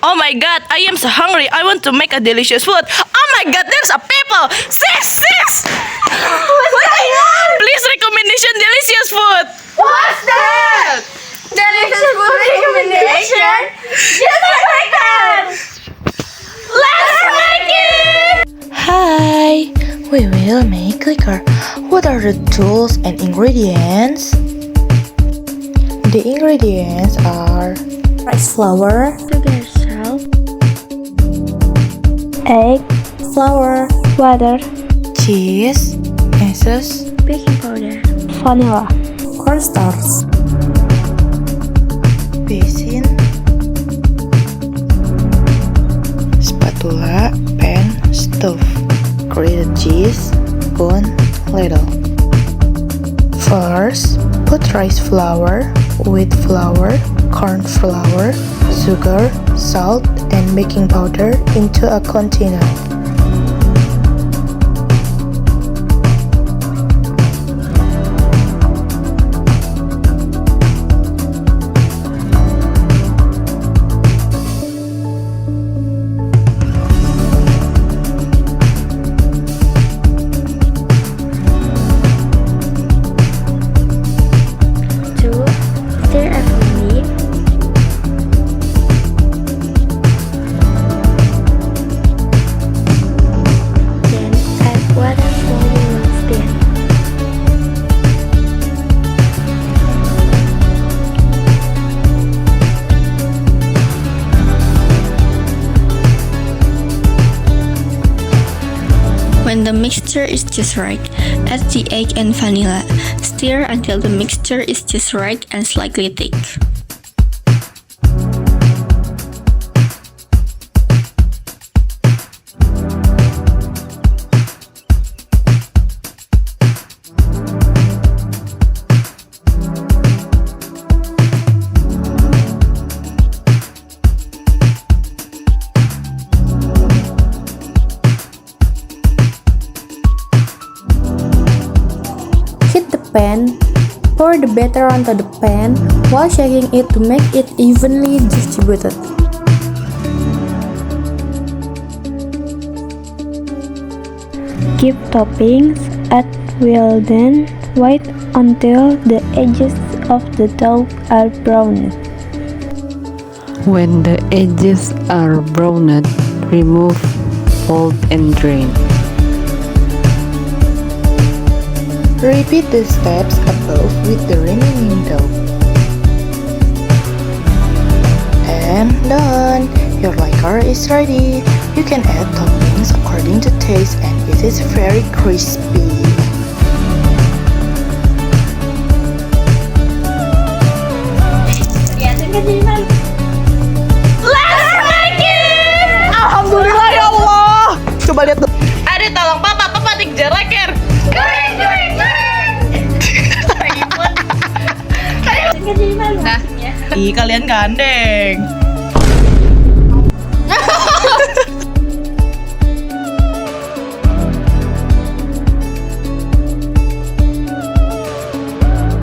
Oh my god, I am so hungry. I want to make a delicious food. Oh my god, there's a people. Sis! What's going on? Please recommendation delicious food. What's that? Delicious food recommendation? Just like that! Let's make it! Hi! We will make liquor. What are the tools and ingredients? The ingredients are rice flour, sugar, salt, egg, flour, water, cheese, meses, baking powder, vanilla, cornstarch, basin, spatula, pan, stove, grated cheese, spoon, ladle. First, put rice flour, wheat flour, corn flour, sugar, salt, and baking powder into a container. stir evenly. Then add water slowly once then. When the mixture is just right, add the egg and vanilla. Stir until the mixture is just right and slightly thick. Heat the pan. Pour the batter onto the pan while shaking it to make it evenly distributed. Keep toppings, add well then, wait until the edges of the dough are browned. When the edges are browned, remove, fold and drain. Repeat the steps above with the remaining dough. And done! Your liquor is ready. You can add toppings according to taste and it is very crispy. Let's make it! Alhamdulillah ya Allah. Coba lihat tuh. Ada tolong papa dikejar leker. Keren! Nah, ih kalian gandeng.